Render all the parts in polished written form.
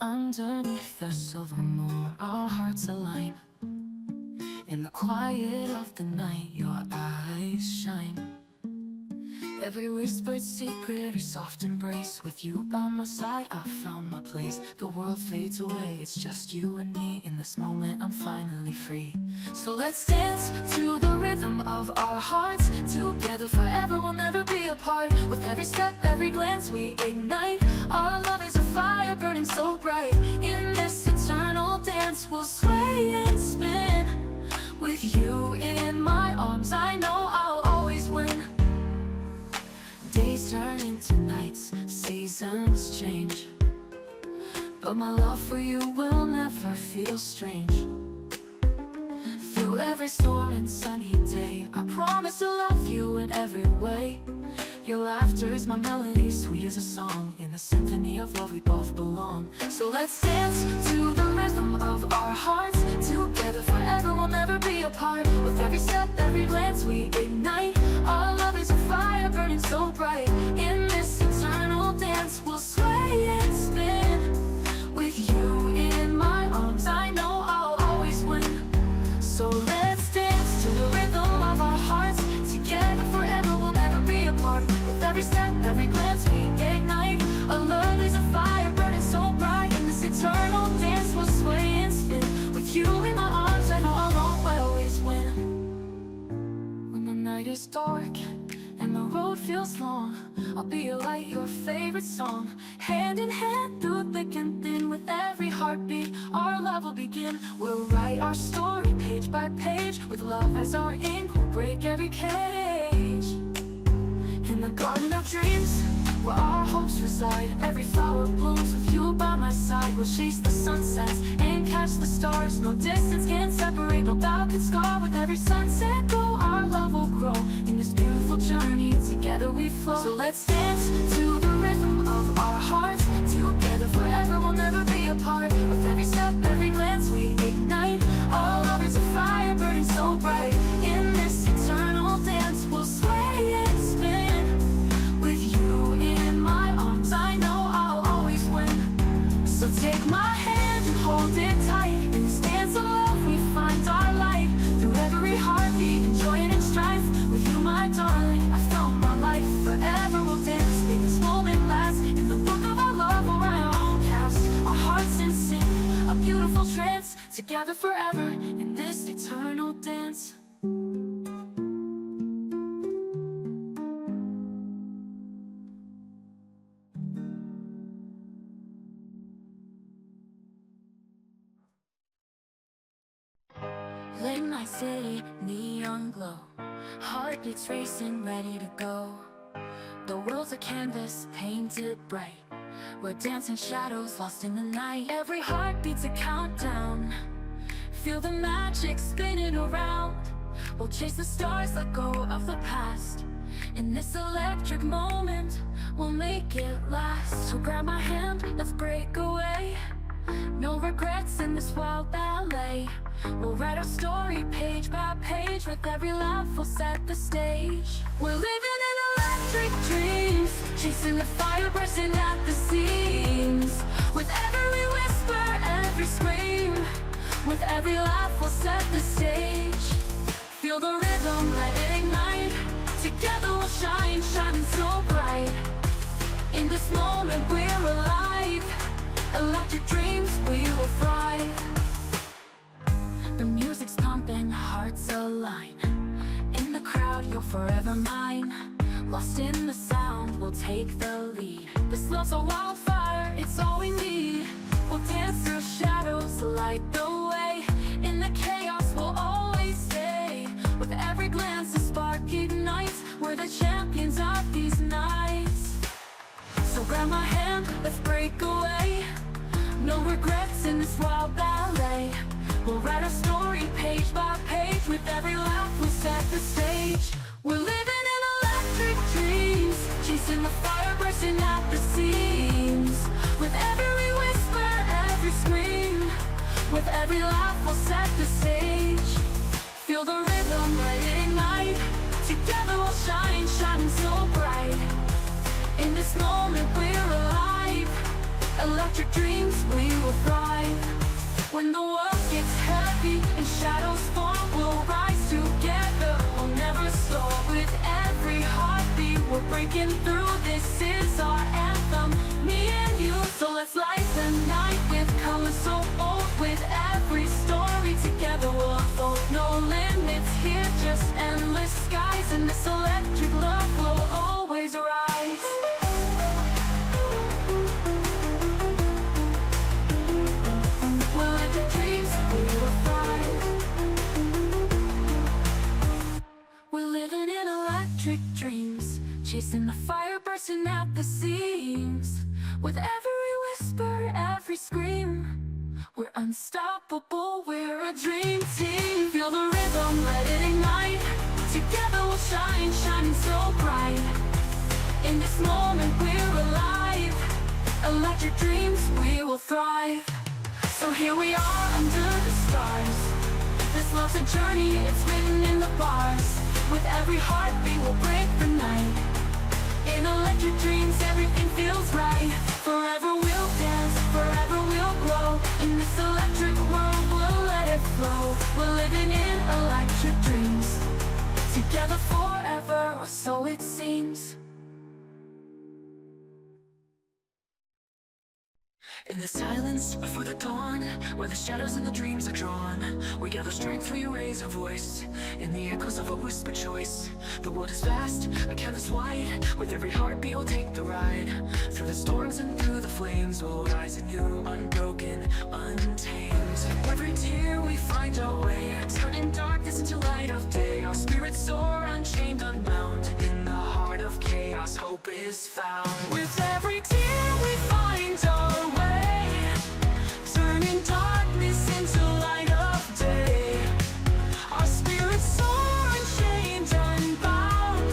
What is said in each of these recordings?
Underneath the silver moon, our hearts align. In the quiet of the night, your eyes shine. Every whispered secret, a soft embrace. With you by my side, I found my place. The world fades away, it's just you and me. In this moment, I'm finally free. So let's dance to the rhythm of our hearts. Together forever, we'll never be apart. With every step, every glance, we ignite. Our love is a fire burning so bright. In this eternal dance, we'll sway and spin. With you in my arms, I know I'll always win. Days turn into nights, seasons change, but my love for you will never feel strange. Through every storm and sunny day, I promise to love you in every way. Your laughter is my melody, sweet as a song. In the symphony of love we both belong. So let's dance to the rhythm of our hearts. Together forever, we'll never be apart. With every step, every glance, we ignite. Our love is a fire burning so bright. In this eternal dance, we'll sway and spin. With you in my arms, I know I'll always win. So let's dance to the rhythm of our hearts. Together forever, we'll never be apart. With every step, every glance, we ignite. Our love is a fire burning so bright. In this eternal dance, we'll sway and spin. With you in my arms, I know I'll always win. When the night is dark and the road feels long, I'll be your light, your favorite song. Hand in hand through thick and thin. With every heartbeat, our love will begin. We'll write our story page by page. With love as our ink, we'll break every cage. In the garden of dreams, where our hopes reside, every flower blooms with you by my side. We'll chase the sunsets and catch the stars. No distance can separate, no doubt can scar. With every sunset glow, our love will grow. In this beautiful journey, together we flow. So let's dance to the rhythm of our hearts. Together forever, we'll never be apart. With every step, every glance, we ignite. Our love is a fire burning so bright. In this eternal dance, we'll sway and spin. With you in my arms, I know I'll always win. So take my hand and hold it tight. In this dance of love, we find our light. Through every heartbeat, in joy and in strife. With you, my darling, I found my life. Forever we'll dance, make this moment last. In the book of our love, we'll write our own cast. Our hearts in sync, a beautiful trance. Together forever, in this eternal dance. Late night city, neon glow. Heartbeats racing, ready to go. The world's a canvas, painted bright. We're dancing shadows, lost in the night. Every heartbeat's a countdown. Feel the magic spinning around. We'll chase the stars, let go of the past. In this electric moment, we'll make it last. So grab my hand, let's break away. No regrets in this wild ballet. We'll write our story page by page. With every laugh, we'll set the stage. We're living in electric dreams, chasing the fire, bursting at the seams. With every whisper, every scream, with every laugh, we'll set the stage. Feel the rhythm, let it ignite. Together we'll shine, shining so bright. In this moment, we're alive. Electric dreams, we will thrive. The music's pumping, hearts align. In the crowd, you're forever mine. Lost in the sound, we'll take the lead. This love's a wildfire, it's all we need. We'll dance through shadows, light the way. In the chaos, we'll always stay. With every glance, a spark ignites. We're the champions of these nights. So grab my hand, let's break away. No regrets in this wild ballet. We'll write our story page by page. With every laugh, we'll set the stage. We're living in electric dreams, chasing the fire, bursting at the seams. With every whisper, every scream, with every laugh, we'll set the stage. Feel the rhythm, let it ignite. Together we'll shine, shining so bright. In this moment, we're alive. Electric dreams, we breaking through, this is our anthem, me and you. So let's light the night with colors so bold. With every story together we'll unfold. No limits here, just endless skies, and this electric love will always rise. We'll live the dreams, we will thrive. We're living in electric dreams, chasing the fire, bursting at the seams. With every whisper, every scream, we're unstoppable, we're a dream team. Feel the rhythm, let it ignite. Together we'll shine, shining so bright. In this moment we're alive. Electric dreams, we will thrive. So here we are under the stars. This love's a journey, it's written in the bars. With every heartbeat we'll break the night. In electric dreams everything feels right. Forever we'll dance, forever we'll glow. In this electric world we'll let it flow. We're living in electric dreams, together forever, or so it seems. In the silence before the dawn, where the shadows and the dreams are drawn, we gather strength, we raise our voice in the echoes of a whispered choice. The world is vast, a canvas wide. With every heartbeat we'll take the ride. Through the storms and through the flames we'll rise anew, unbroken, untamed. Every tear we find our way, turning darkness into light of day. Our spirits soar, unchained, unbound. In the heart of chaos, hope is found. With every tear we find our way, turning darkness into light of day. Our spirits soar, unchained, unbound.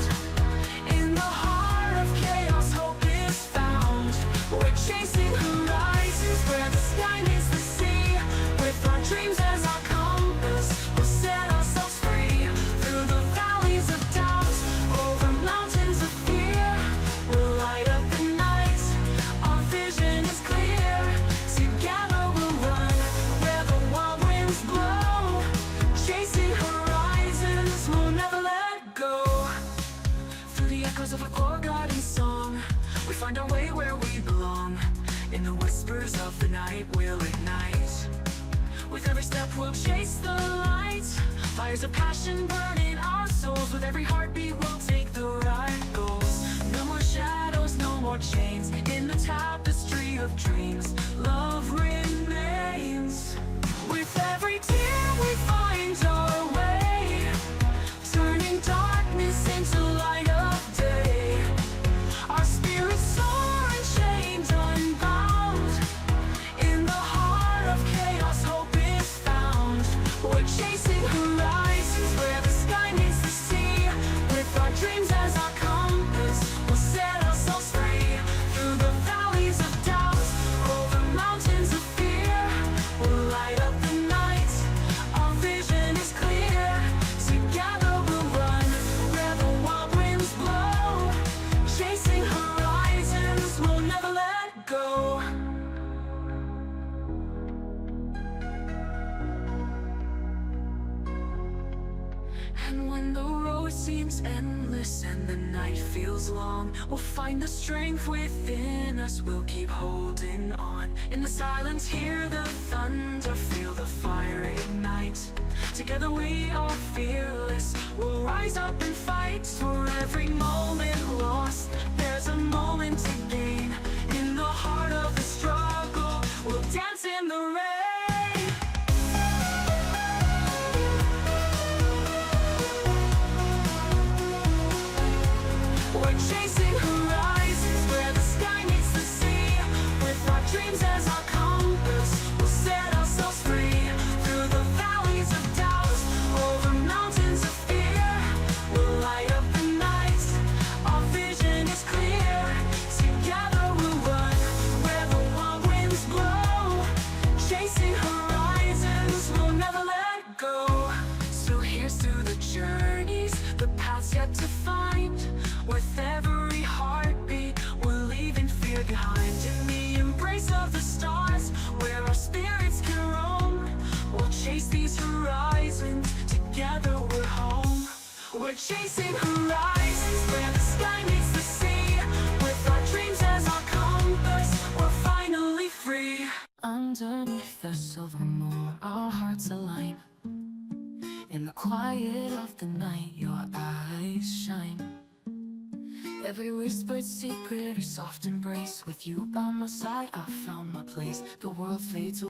In the heart of chaos, hope is found. We're chasing horizons where the sky meets the sea. With our dreams as our compass, we'll set ourselves free. Through the valleys of doubt, over mountains of fear, we'll light up the night. Our vision is clear. Together we'll run where the wild winds blow. Chasing horizons, we'll never let go. Through the echoes of a forgotten song, we find our way where we belong. In the whispers of the night we'll ignite. With every step we'll chase the light. Fires of passion burn in our souls. With every heartbeat we'll take the right goals. No more shadows, no more chains. In the tapestry of dreams, love remains. With every tear we find our way, turning darkness into light of day. Our spirits soar, unchained, unbound. In the heart of chaos, hope is found. We're chasing horizons where the sky meets the sea. With our dreams as our compass, we'll set ourselves free. Through the valleys of doubt, over mountains of fear, we'll light up the night. Our vision is clear. Together we'll run where the wild winds blow. Chasing horizons, we'll never let go. And when the road seems endless and the night feels long, we'll find the strength within us, we'll keep holding on. In the silence, hear the thunder, feel the fire ignite. Together we are fearless, we'll rise up and fight. For every moment lost, there's a moment to gain. In the heart of the struggle, we'll dance in the rain. We're chasing horizons where the sky meets the sea. With our dreams as our compass, we'll set ourselves free. Through the valleys of doubt, over mountains of fear, we'll light up the night. Our vision is clear. Together we'll run where the wild winds blow. Chasing horizons, we'll never let go. So here's to the journeys, the paths yet to find. With every heartbeat, we're leaving fear behind. In the embrace of the stars, where our spirits can roam, we'll chase these horizons. Together we're home. We're chasing horizons where the sky meets the sea. Underneath the silver moon, our hearts align. In the quiet of the night, your eyes shine. Every whispered secret or soft embrace, with you by my side, I found my place. The world fades away.